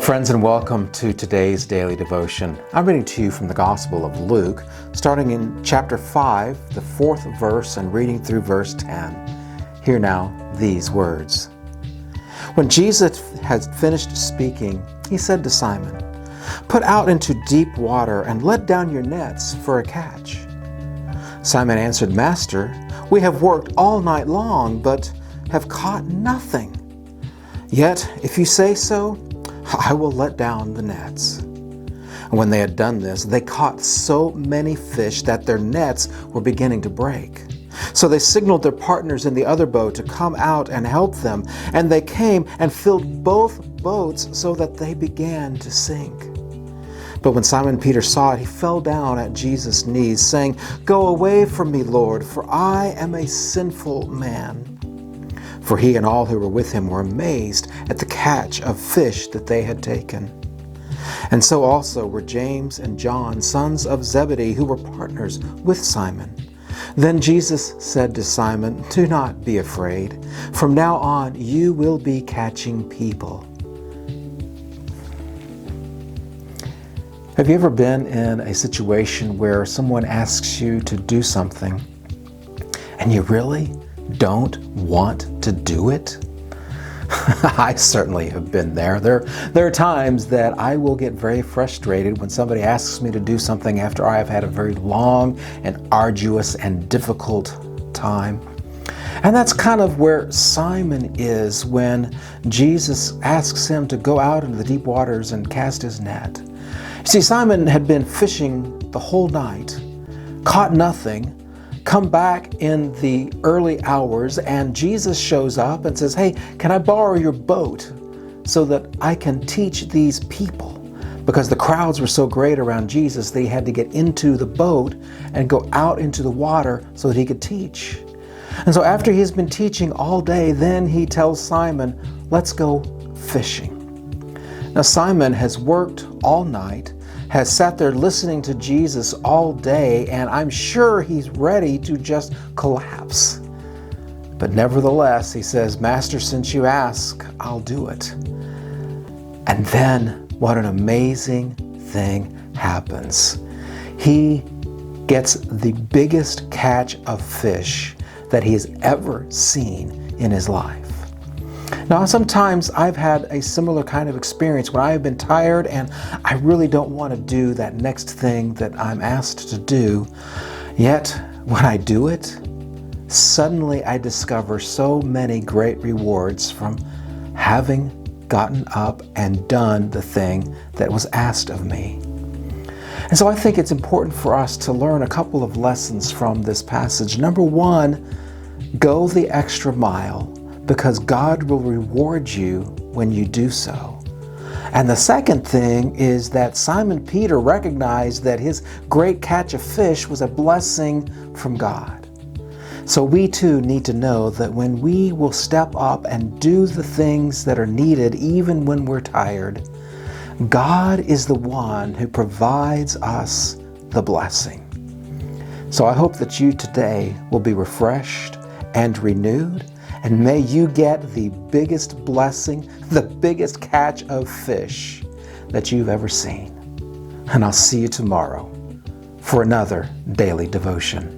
Friends, and welcome to today's daily devotion. I'm reading to you from the Gospel of Luke, starting in chapter 5, the 4th verse, and reading through verse 10. Hear now these words. When Jesus had finished speaking, he said to Simon, "Put out into deep water and let down your nets for a catch." Simon answered, "Master, we have worked all night long, but have caught nothing. Yet, if you say so, I will let down the nets." And when they had done this, they caught so many fish that their nets were beginning to break. So they signaled their partners in the other boat to come out and help them. And they came and filled both boats so that they began to sink. But when Simon Peter saw it, he fell down at Jesus' knees, saying, "Go away from me, Lord, for I am a sinful man." For he and all who were with him were amazed at the catch of fish that they had taken. And so also were James and John, sons of Zebedee, who were partners with Simon. Then Jesus said to Simon, "Do not be afraid. From now on you will be catching people." Have you ever been in a situation where someone asks you to do something and you really don't want to do it? I certainly have been there. There are times that I will get very frustrated when somebody asks me to do something after I have had a very long and arduous and difficult time. And that's kind of where Simon is when Jesus asks him to go out into the deep waters and cast his net. You see, Simon had been fishing the whole night, caught nothing, come back in the early hours, and Jesus shows up and says, "Hey, can I borrow your boat so that I can teach these people?" Because the crowds were so great around Jesus, they had to get into the boat and go out into the water so that he could teach. And so after he's been teaching all day, then he tells Simon, "Let's go fishing." Now Simon has worked all night, has sat there listening to Jesus all day, and I'm sure he's ready to just collapse. But nevertheless, he says, "Master, since you ask, I'll do it." And then what an amazing thing happens. He gets the biggest catch of fish that he has ever seen in his life. Now, sometimes I've had a similar kind of experience when I have been tired and I really don't want to do that next thing that I'm asked to do. Yet, when I do it, suddenly I discover so many great rewards from having gotten up and done the thing that was asked of me. And so I think it's important for us to learn a couple of lessons from this passage. Number one, go the extra mile, because God will reward you when you do so. And the second thing is that Simon Peter recognized that his great catch of fish was a blessing from God. So we too need to know that when we will step up and do the things that are needed, even when we're tired, God is the one who provides us the blessing. So I hope that you today will be refreshed and renewed, and may you get the biggest blessing, the biggest catch of fish that you've ever seen. And I'll see you tomorrow for another daily devotion.